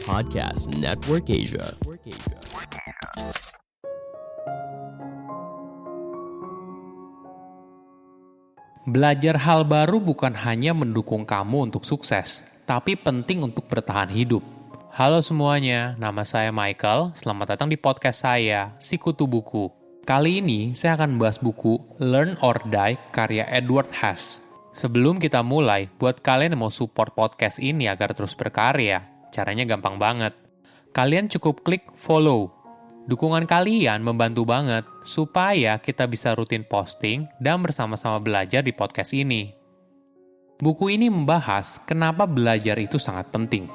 Podcast Network Asia. Belajar hal baru bukan hanya mendukung kamu untuk sukses, tapi penting untuk bertahan hidup. Halo semuanya, nama saya Michael. Selamat datang di podcast saya, Sikutu Buku. Kali ini saya akan membahas buku Learn or Die karya Edward Hess. Sebelum kita mulai, buat kalian yang mau support podcast ini agar terus berkarya, caranya gampang banget. Kalian cukup klik follow. Dukungan kalian membantu banget supaya kita bisa rutin posting dan bersama-sama belajar di podcast ini. Buku ini membahas kenapa belajar itu sangat penting.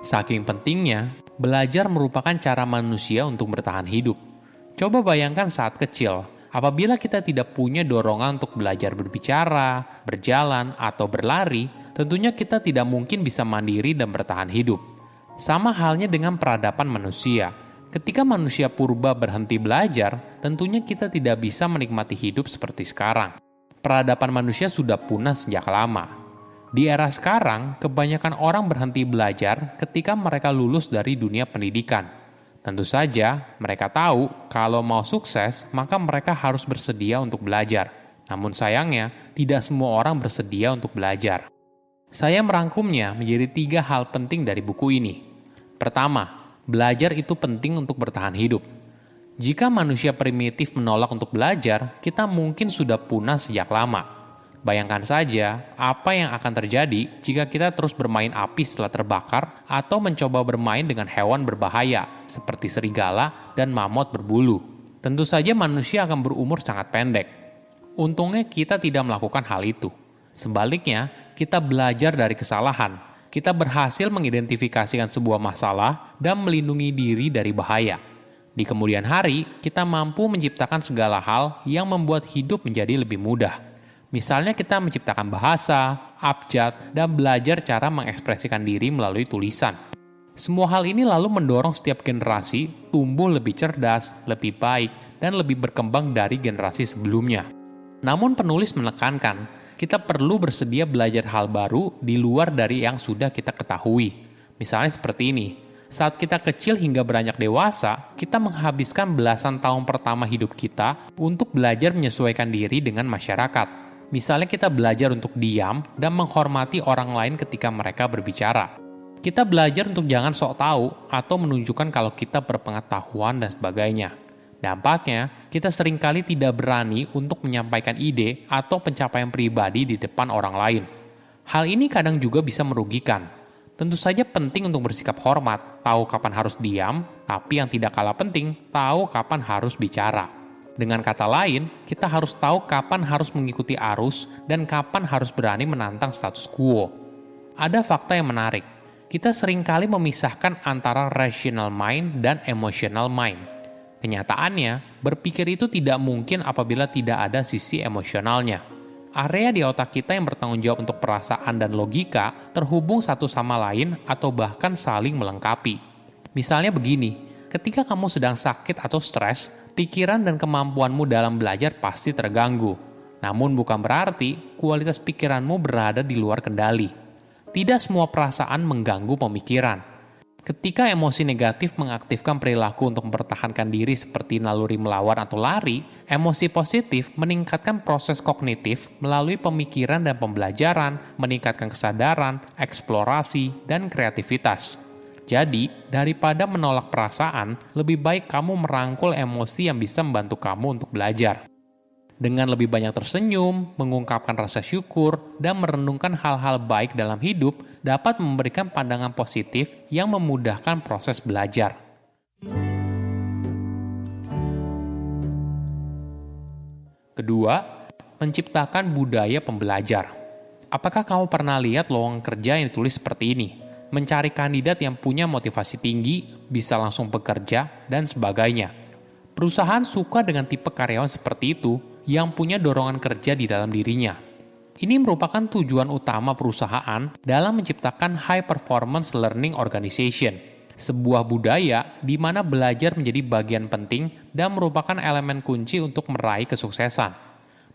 Saking pentingnya, belajar merupakan cara manusia untuk bertahan hidup. Coba bayangkan saat kecil, apabila kita tidak punya dorongan untuk belajar berbicara, berjalan, atau berlari, tentunya kita tidak mungkin bisa mandiri dan bertahan hidup. Sama halnya dengan peradaban manusia. Ketika manusia purba berhenti belajar, tentunya kita tidak bisa menikmati hidup seperti sekarang. Peradaban manusia sudah punah sejak lama. Di era sekarang, kebanyakan orang berhenti belajar ketika mereka lulus dari dunia pendidikan. Tentu saja, mereka tahu kalau mau sukses, maka mereka harus bersedia untuk belajar. Namun sayangnya, tidak semua orang bersedia untuk belajar. Saya merangkumnya menjadi 3 hal penting dari buku ini. Pertama, belajar itu penting untuk bertahan hidup. Jika manusia primitif menolak untuk belajar, kita mungkin sudah punah sejak lama. Bayangkan saja apa yang akan terjadi jika kita terus bermain api setelah terbakar atau mencoba bermain dengan hewan berbahaya seperti serigala dan mamut berbulu. Tentu saja manusia akan berumur sangat pendek. Untungnya kita tidak melakukan hal itu. Sebaliknya, kita belajar dari kesalahan. Kita berhasil mengidentifikasikan sebuah masalah dan melindungi diri dari bahaya. Di kemudian hari, kita mampu menciptakan segala hal yang membuat hidup menjadi lebih mudah. Misalnya kita menciptakan bahasa, abjad, dan belajar cara mengekspresikan diri melalui tulisan. Semua hal ini lalu mendorong setiap generasi tumbuh lebih cerdas, lebih baik, dan lebih berkembang dari generasi sebelumnya. Namun penulis menekankan, kita perlu bersedia belajar hal baru di luar dari yang sudah kita ketahui. Misalnya seperti ini, saat kita kecil hingga beranjak dewasa, kita menghabiskan belasan tahun pertama hidup kita untuk belajar menyesuaikan diri dengan masyarakat. Misalnya kita belajar untuk diam dan menghormati orang lain ketika mereka berbicara. Kita belajar untuk jangan sok tahu atau menunjukkan kalau kita berpengetahuan dan sebagainya. Dampaknya, kita seringkali tidak berani untuk menyampaikan ide atau pencapaian pribadi di depan orang lain. Hal ini kadang juga bisa merugikan. Tentu saja penting untuk bersikap hormat, tahu kapan harus diam, tapi yang tidak kalah penting, tahu kapan harus bicara. Dengan kata lain, kita harus tahu kapan harus mengikuti arus dan kapan harus berani menantang status quo. Ada fakta yang menarik. Kita seringkali memisahkan antara rational mind dan emotional mind. Kenyataannya, berpikir itu tidak mungkin apabila tidak ada sisi emosionalnya. Area di otak kita yang bertanggung jawab untuk perasaan dan logika terhubung satu sama lain atau bahkan saling melengkapi. Misalnya begini, ketika kamu sedang sakit atau stres, pikiran dan kemampuanmu dalam belajar pasti terganggu. Namun bukan berarti kualitas pikiranmu berada di luar kendali. Tidak semua perasaan mengganggu pemikiran. Ketika emosi negatif mengaktifkan perilaku untuk mempertahankan diri seperti naluri melawan atau lari, emosi positif meningkatkan proses kognitif melalui pemikiran dan pembelajaran, meningkatkan kesadaran, eksplorasi, dan kreativitas. Jadi, daripada menolak perasaan, lebih baik kamu merangkul emosi yang bisa membantu kamu untuk belajar. Dengan lebih banyak tersenyum, mengungkapkan rasa syukur, dan merenungkan hal-hal baik dalam hidup dapat memberikan pandangan positif yang memudahkan proses belajar. Kedua, menciptakan budaya pembelajar. Apakah kamu pernah lihat lowongan kerja yang ditulis seperti ini? Mencari kandidat yang punya motivasi tinggi, bisa langsung bekerja, dan sebagainya. Perusahaan suka dengan tipe karyawan seperti itu, yang punya dorongan kerja di dalam dirinya. Ini merupakan tujuan utama perusahaan dalam menciptakan high performance learning organization, sebuah budaya di mana belajar menjadi bagian penting dan merupakan elemen kunci untuk meraih kesuksesan.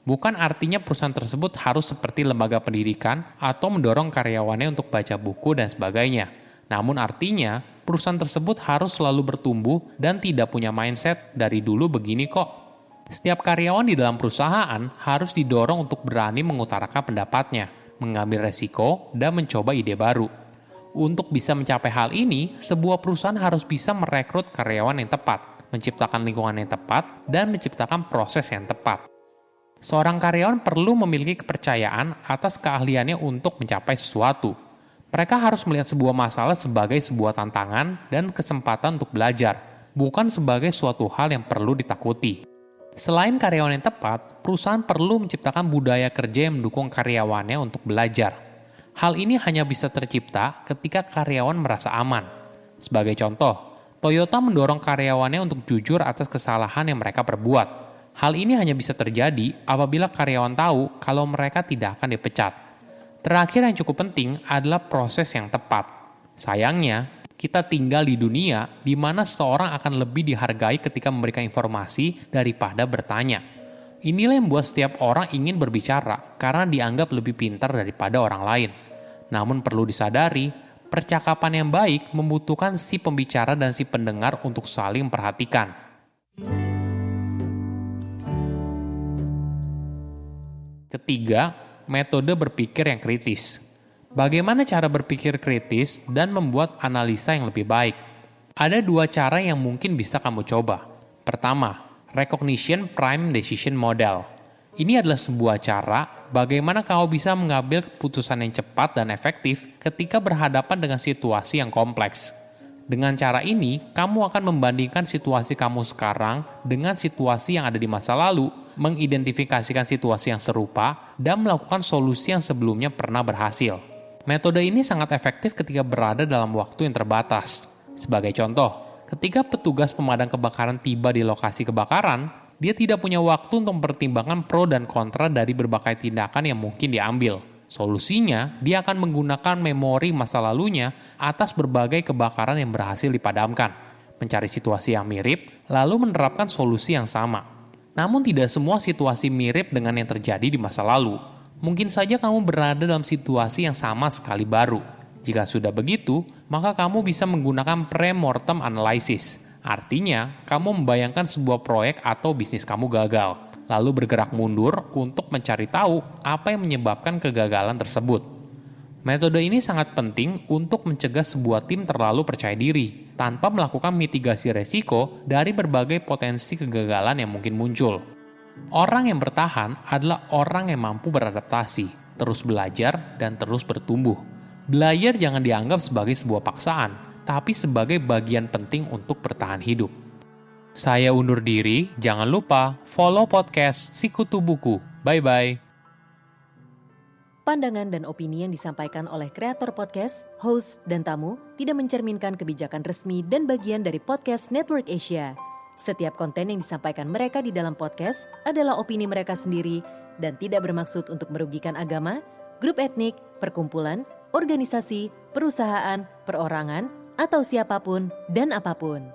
Bukan artinya perusahaan tersebut harus seperti lembaga pendidikan atau mendorong karyawannya untuk baca buku dan sebagainya. Namun artinya, perusahaan tersebut harus selalu bertumbuh dan tidak punya mindset dari dulu begini kok. Setiap karyawan di dalam perusahaan harus didorong untuk berani mengutarakan pendapatnya, mengambil resiko, dan mencoba ide baru. Untuk bisa mencapai hal ini, sebuah perusahaan harus bisa merekrut karyawan yang tepat, menciptakan lingkungan yang tepat, dan menciptakan proses yang tepat. Seorang karyawan perlu memiliki kepercayaan atas keahliannya untuk mencapai sesuatu. Mereka harus melihat sebuah masalah sebagai sebuah tantangan dan kesempatan untuk belajar, bukan sebagai suatu hal yang perlu ditakuti. Selain karyawan yang tepat, perusahaan perlu menciptakan budaya kerja yang mendukung karyawannya untuk belajar. Hal ini hanya bisa tercipta ketika karyawan merasa aman. Sebagai contoh, Toyota mendorong karyawannya untuk jujur atas kesalahan yang mereka perbuat. Hal ini hanya bisa terjadi apabila karyawan tahu kalau mereka tidak akan dipecat. Terakhir yang cukup penting adalah proses yang tepat. Sayangnya, kita tinggal di dunia di mana seseorang akan lebih dihargai ketika memberikan informasi daripada bertanya. Inilah yang membuat setiap orang ingin berbicara karena dianggap lebih pintar daripada orang lain. Namun perlu disadari, percakapan yang baik membutuhkan si pembicara dan si pendengar untuk saling memperhatikan. Ketiga, metode berpikir yang kritis. Bagaimana cara berpikir kritis dan membuat analisa yang lebih baik? Ada dua cara yang mungkin bisa kamu coba. Pertama, Recognition Prime Decision Model. Ini adalah sebuah cara bagaimana kamu bisa mengambil keputusan yang cepat dan efektif ketika berhadapan dengan situasi yang kompleks. Dengan cara ini, kamu akan membandingkan situasi kamu sekarang dengan situasi yang ada di masa lalu, mengidentifikasikan situasi yang serupa, dan melakukan solusi yang sebelumnya pernah berhasil. Metode ini sangat efektif ketika berada dalam waktu yang terbatas. Sebagai contoh, ketika petugas pemadam kebakaran tiba di lokasi kebakaran, dia tidak punya waktu untuk mempertimbangkan pro dan kontra dari berbagai tindakan yang mungkin diambil. Solusinya, dia akan menggunakan memori masa lalunya atas berbagai kebakaran yang berhasil dipadamkan, mencari situasi yang mirip, lalu menerapkan solusi yang sama. Namun tidak semua situasi mirip dengan yang terjadi di masa lalu. Mungkin saja kamu berada dalam situasi yang sama sekali baru. Jika sudah begitu, maka kamu bisa menggunakan pre-mortem analysis. Artinya, kamu membayangkan sebuah proyek atau bisnis kamu gagal, lalu bergerak mundur untuk mencari tahu apa yang menyebabkan kegagalan tersebut. Metode ini sangat penting untuk mencegah sebuah tim terlalu percaya diri, tanpa melakukan mitigasi resiko dari berbagai potensi kegagalan yang mungkin muncul. Orang yang bertahan adalah orang yang mampu beradaptasi, terus belajar, dan terus bertumbuh. Belajar jangan dianggap sebagai sebuah paksaan, tapi sebagai bagian penting untuk bertahan hidup. Saya undur diri, jangan lupa follow podcast Sikutu Buku. Bye-bye. Pandangan dan opini yang disampaikan oleh kreator podcast, host, dan tamu tidak mencerminkan kebijakan resmi dan bagian dari podcast Network Asia. Setiap konten yang disampaikan mereka di dalam podcast adalah opini mereka sendiri dan tidak bermaksud untuk merugikan agama, grup etnik, perkumpulan, organisasi, perusahaan, perorangan, atau siapapun dan apapun.